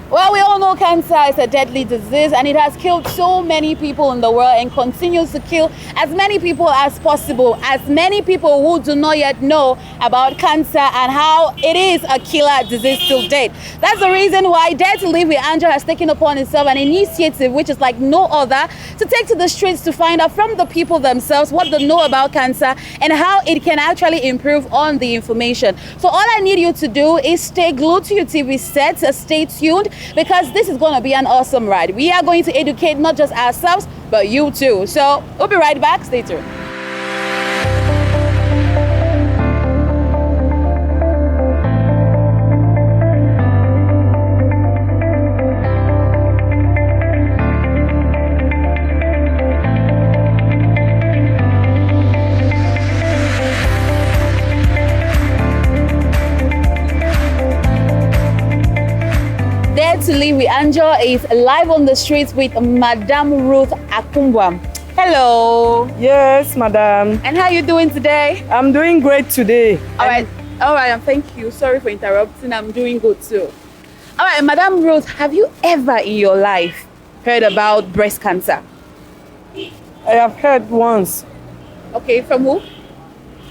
Well, we all know cancer is a deadly disease and it has killed so many people in the world and continues to kill as many people as possible, as many people who do not yet know about cancer and how it is a killer disease till date. That's the reason why To Live With Anjoh has taken upon itself an initiative which is like no other, to take to the streets to find out from the people themselves what they know about cancer and how it can actually improve on the information. So all I need you to do is stay glued to your TV set, stay tuned, because this is going to be an awesome ride. We are going to educate not just ourselves, but you too. So we'll be right back. Stay tuned. To Live With Anjoh is live on the streets with Madam Ruth Akumbwa. Hello. Yes, madam. And how are you doing today? I'm doing great today. All right, thank you. Sorry for interrupting. I'm doing good too. All right, Madam Ruth, have you ever in your life heard about breast cancer? I have heard once. Okay, from who?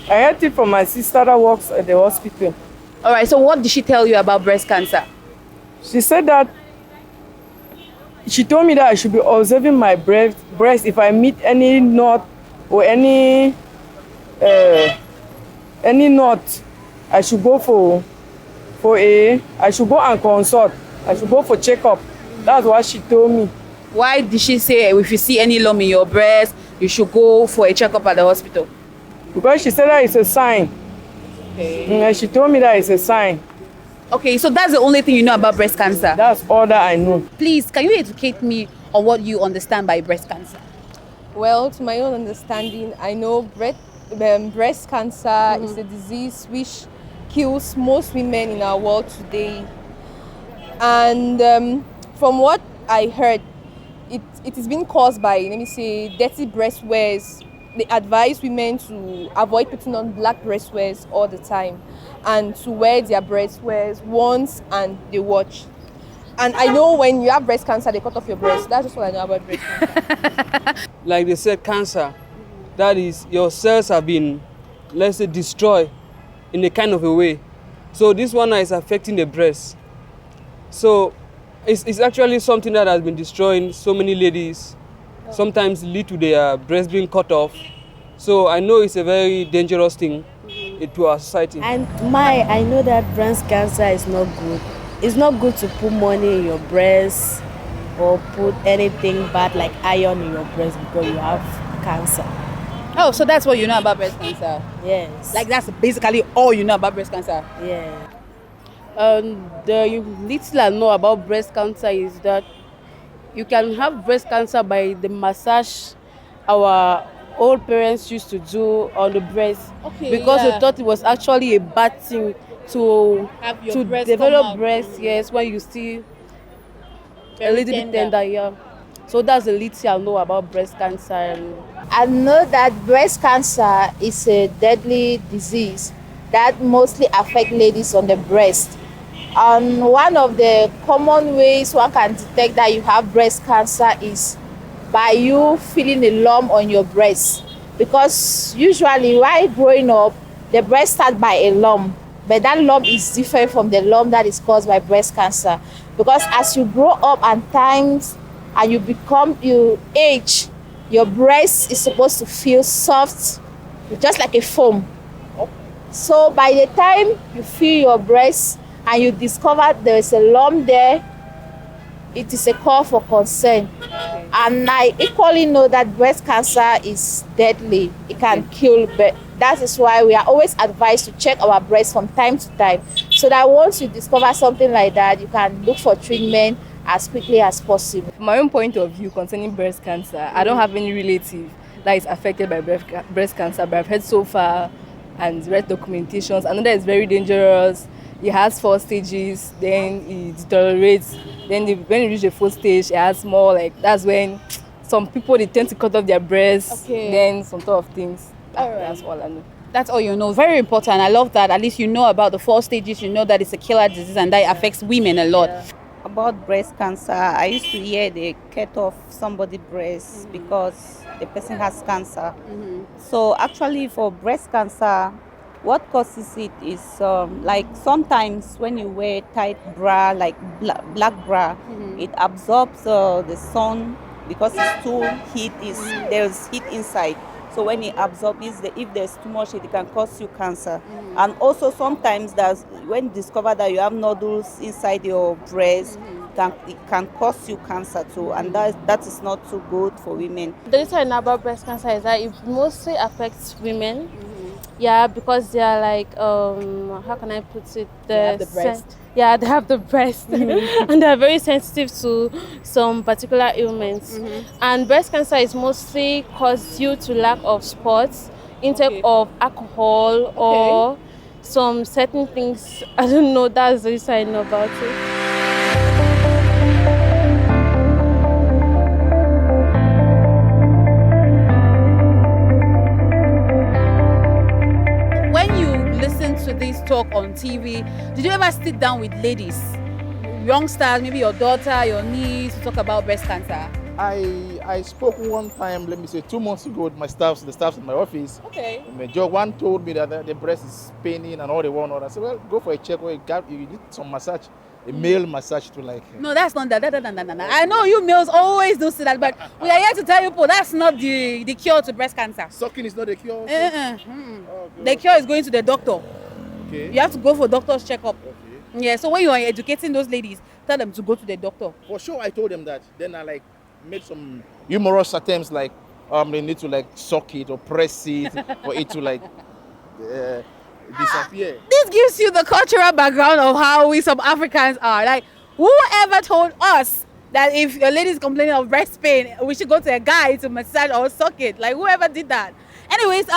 I heard it from my sister that works at the hospital. All right, so what did she tell you about breast cancer? She said that she told me that I should be observing my breast if I meet any knot or any knot. I should go I should go and consult. I should go for checkup. That's what she told me. Why did she say if you see any lump in your breast, you should go for a checkup at the hospital? Because she said that it's a sign. Okay. And she told me that it's a sign. Okay, so that's the only thing you know about breast cancer? That's all that I know. Please, can you educate me on what you understand by breast cancer? Well, to my own understanding, I know breast cancer is a disease which kills most women in our world today. And from what I heard, it is being caused by, let me say, dirty breastwears. They advise women to avoid putting on black breastwears all the time and to wear their breastwears once and they watch. And I know when you have breast cancer, they cut off your breast. That's just what I know about breast cancer. Like they said, cancer, that is, your cells have been, let's say, destroyed in a kind of a way. So this one is affecting the breast. So it's actually something that has been destroying so many ladies, sometimes lead to their breast being cut off. So I know it's a very dangerous thing to our society. And I know that breast cancer is not good. It's not good to put money in your breast or put anything bad like iron in your breast because you have cancer. Oh, so that's what you know about breast cancer? Yes. Like that's basically all you know about breast cancer? Yeah. The little I know about breast cancer is that you can have breast cancer by the massage our old parents used to do on the breast, because they thought it was actually a bad thing to develop breast, yes, when you still a little bit tender, yeah. So that's the little I know about breast cancer. I know that breast cancer is a deadly disease that mostly affects ladies on the breast. And one of the common ways one can detect that you have breast cancer is by you feeling a lump on your breast. Because usually while growing up, the breast starts by a lump, but that lump is different from the lump that is caused by breast cancer. Because as you grow up and times and you age, your breast is supposed to feel soft, just like a foam. So by the time you feel your breast and you discover there is a lump there, it is a call for concern. And I equally know that breast cancer is deadly. It can kill, but that is why we are always advised to check our breast from time to time, so that once you discover something like that, you can look for treatment as quickly as possible. From my own point of view concerning breast cancer, I don't have any relative that is affected by breast cancer, but I've heard so far and read documentations. I know that it's very dangerous. It has 4 stages, then it deteriorates. Then when you reach the 4th stage, it has more, like, that's when some people, they tend to cut off their breasts, then some sort of things. That's all I know. That's all you know. Very important. I love that. At least you know about the 4 stages. You know that it's a killer disease and that it affects women a lot. about breast cancer, I used to hear they cut off somebody's breast because the person has cancer. So actually for breast cancer, what causes it is like sometimes when you wear tight bra, like black bra, it absorbs the sun because it's too heat, there's heat inside. So when it absorbs, if there's too much heat, it can cause you cancer. And also sometimes when you discover that you have nodules inside your breast, it can cause you cancer too, and that is not too good for women. The reason I know about breast cancer is that it mostly affects women. Yeah, because they are like, how can I put it? They have the breast. Yeah, they have the breast. And they are very sensitive to some particular ailments. And breast cancer is mostly caused due to lack of sports, intake of alcohol, or some certain things. I don't know, that's the reason I know about it. To this talk on TV, did you ever sit down with ladies, youngsters, maybe your daughter, your niece, to talk about breast cancer? I spoke one time, let me say 2 months ago with the staffs in my office. Okay. One told me that the breast is paining and all they want. I said, well, go for a check or you need some massage. A male massage to like. No, that's not that. I know you males always do that, but we are here to tell you, Paul, that's not the cure to breast cancer. Sucking is not the cure. The cure is going to the doctor. Okay. You have to go for doctor's checkup. Okay. Yeah. So when you are educating those ladies, tell them to go to the doctor. For sure, I told them that. Then I like made some humorous attempts like they need to like suck it or press it for it to like disappear. This gives you the cultural background of how we some Africans are. Like, whoever told us that if a lady is complaining of breast pain, we should go to a guy to massage or suck it? Like, whoever did that? Anyways,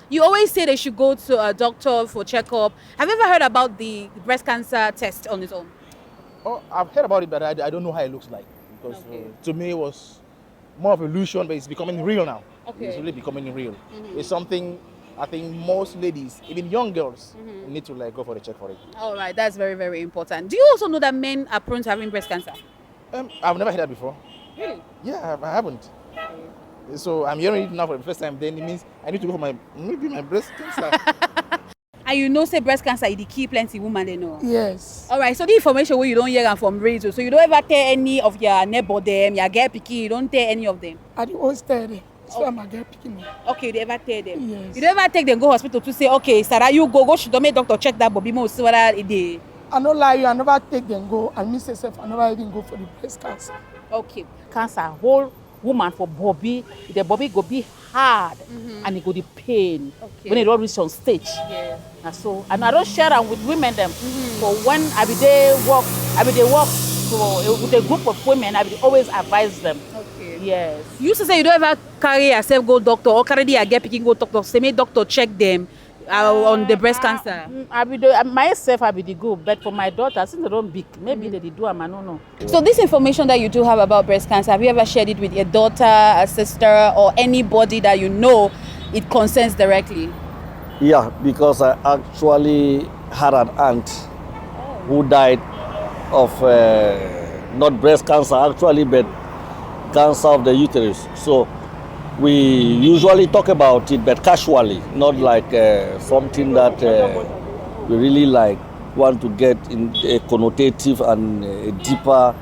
you always say they should go to a doctor for checkup. Have you ever heard about the breast cancer test on its own? Oh, I've heard about it, but I don't know how it looks like. Because to me it was more of illusion, but it's becoming real now. Okay. It's really becoming real. It's something I think most ladies, even young girls, need to like go for the check for it. All right, that's very, very important. Do you also know that men are prone to having breast cancer? I've never heard that before. Really? Yeah, I haven't. So I'm hearing it now for the first time. Then it means I need to go for my breast cancer. And you know, say breast cancer is the key plenty women they know. Yes. All right. So the information where you don't hear from radio, so you don't ever tell any of your neighbor them, your girl picking, you don't tell any of them. I don't always tell them. So I'm a girl picking. Okay, you never tell them. Yes. You don't ever take them go hospital to say, okay, Sarah, you go she don't make doctor check that Bobby Mo see whether it is. I don't lie you. I never take them go. And me myself, I never even go for the breast cancer. Okay. Cancer whole woman for Bobby, the Bobby go be hard and it go the pain when it don't reach on stage. Yes. And so, and I don't share them with women them. So when I be they walk so with a group of women, I will always advise them. Okay. Yes. You used to say you don't ever carry yourself go doctor or carry the girl picking go doctor. Say make doctor check them on the breast cancer. I be the myself I be the good, but for my daughter, since they don't big, maybe they do I don't know. So this information that you do have about breast cancer, have you ever shared it with your daughter, a sister, or anybody that you know it concerns directly? Yeah, because I actually had an aunt who died of not breast cancer actually, but cancer of the uterus. So we usually talk about it, but casually, not like something that we really like want to get in a connotative and a deeper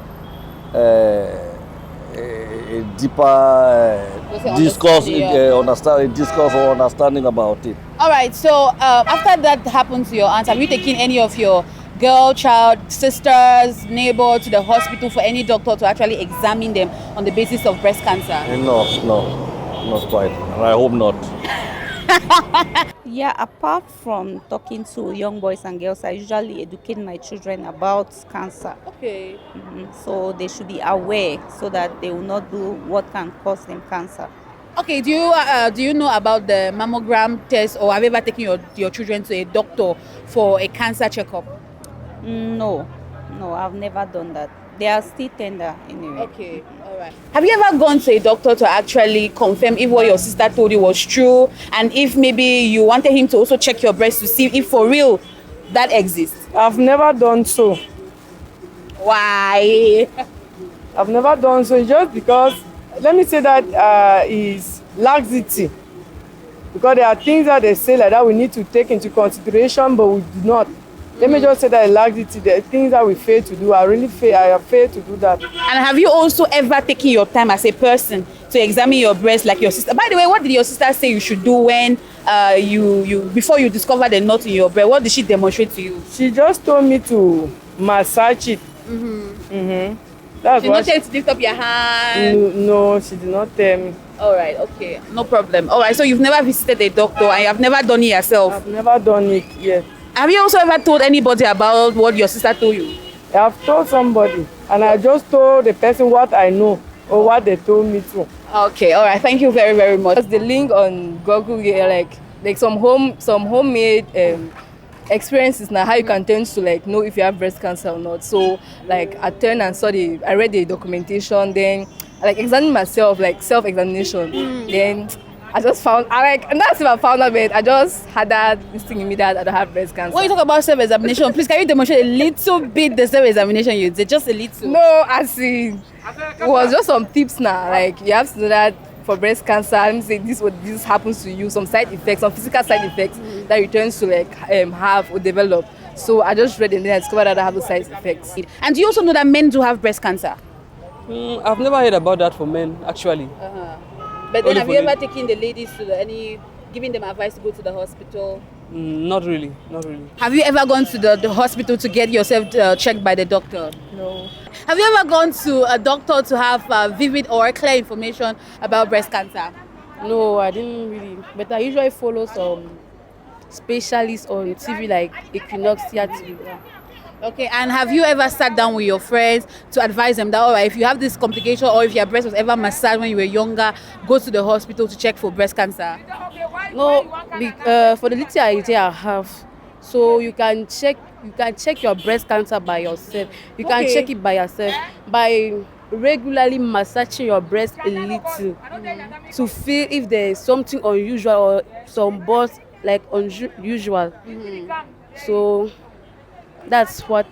discourse, discourse or understanding about it. All right. So after that happened to your aunt, have you taken any of your girl, child, sisters, neighbor to the hospital for any doctor to actually examine them on the basis of breast cancer? No. Not quite. I hope not. Yeah, apart from talking to young boys and girls, I usually educate my children about cancer. Okay. So they should be aware so that they will not do what can cause them cancer. Okay, do you know about the mammogram test, or have you ever taken your children to a doctor for a cancer checkup? No, I've never done that. They are still tender anyway. Okay, all right. Have you ever gone to a doctor to actually confirm if what your sister told you was true, and if maybe you wanted him to also check your breast to see if for real that exists? I've never done so. Why? I've never done so. It's just because, let me say that is laxity. Because there are things that they say like that we need to take into consideration, but we do not. Let me just say that laxity, the things that we fail to do, I have failed to do that. And have you also ever taken your time as a person to examine your breast like your sister? By the way, what did your sister say you should do when before you discover the knot in your breast? What did she demonstrate to you? She just told me to massage it. That's She did not tell you to lift up your hand? No, she did not tell me. All right, okay, no problem. All right, so you've never visited a doctor and you have never done it yourself? I've never done it yet. Have you also ever told anybody about what your sister told you? I've told somebody, and I just told the person what I know or what they told me to. Okay, all right, thank you very, very much. Because the link on Google, yeah, like some homemade experiences now, how you can tend to like know if you have breast cancer or not. So like I turned and I read the documentation, then I like examined myself, like self-examination. Then I just found, and that's if I found out, but I just had this thing in me that I don't have breast cancer. When you talk about self-examination, please can you demonstrate a little bit the self-examination you did? Just a little. No, I see. It was just some tips now. Like you have to know that for breast cancer, let me say this happens to you, some side effects, some physical side effects that you tend to like have or develop. So I just read and then I discovered that I have the side effects. And do you also know that men do have breast cancer? I've never heard about that for men, actually. But then have you ever taken the ladies to giving them advice to go to the hospital? Not really, not really. Have you ever gone to the hospital to get yourself checked by the doctor? No. Have you ever gone to a doctor to have vivid or clear information about breast cancer? No, I didn't really. But I usually follow some specialists on TV like Equinoxia TV. Okay, and have you ever sat down with your friends to advise them that, all right, if you have this complication or if your breast was ever massaged when you were younger, go to the hospital to check for breast cancer? No, for the little idea I have, so you can check your breast cancer by yourself. You can check it by yourself by regularly massaging your breast a little to feel if there is something unusual or some burst like unusual. So that's what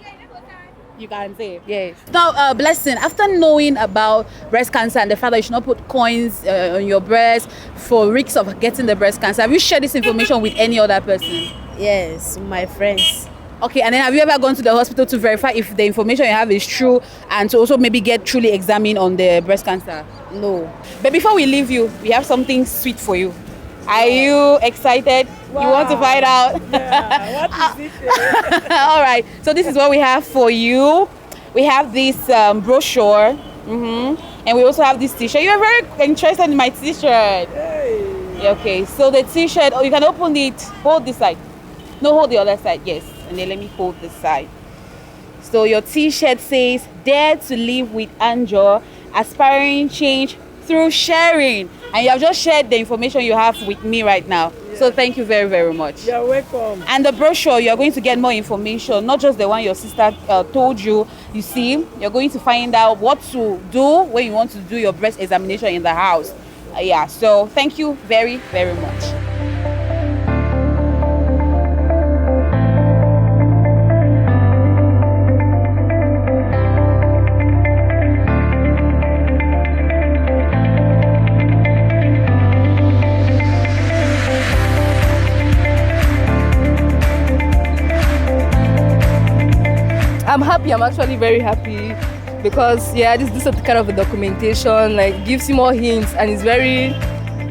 you can say. Yes. Now, Blessing, after knowing about breast cancer and the fact that you should not put coins on your breast for risks of getting the breast cancer, have you shared this information with any other person? Yes, my friends. Okay, and then have you ever gone to the hospital to verify if the information you have is true and to also maybe get truly examined on the breast cancer? No. But before we leave you, we have something sweet for you. Are you excited? Wow. You want to find out? Yeah, what is it? All right, so this is what we have for you. We have this brochure, and we also have this t-shirt. You're very interested in my t-shirt. Hey. Okay, so the t-shirt, you can open it, hold this side. No, hold the other side, yes. And then let me hold this side. So your t-shirt says, Dare to Live with Anjoh, aspiring change through sharing. And you have just shared the information you have with me right now. Yeah. So thank you very, very much. You're welcome. And the brochure, you're going to get more information, not just the one your sister told you. You see, you're going to find out what to do when you want to do your breast examination in the house. Yeah, so thank you very, very much. I'm happy. I'm actually very happy because this is kind of a documentation, like gives you more hints and it's very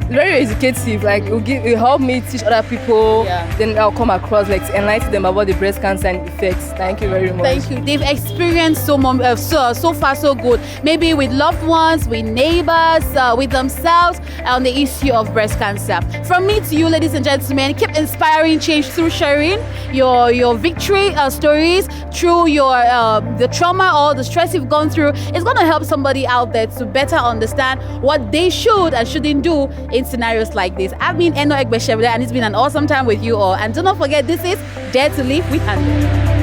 educative. Like it'll help me teach other people. Then I'll come across like to enlighten them about the breast cancer and effects. Thank you very much. Thank you. They've experienced so far so good. Maybe with loved ones, with neighbors, with themselves on the issue of breast cancer. From me to you, ladies and gentlemen, keep inspiring change through sharing your victory stories, through your the trauma or the stress you've gone through. It's going to help somebody out there to better understand what they should and shouldn't do in scenarios like this. I've been Eno Egbeshevle and it's been an awesome time with you all. And do not forget, this is Dare to Live with Anjoh.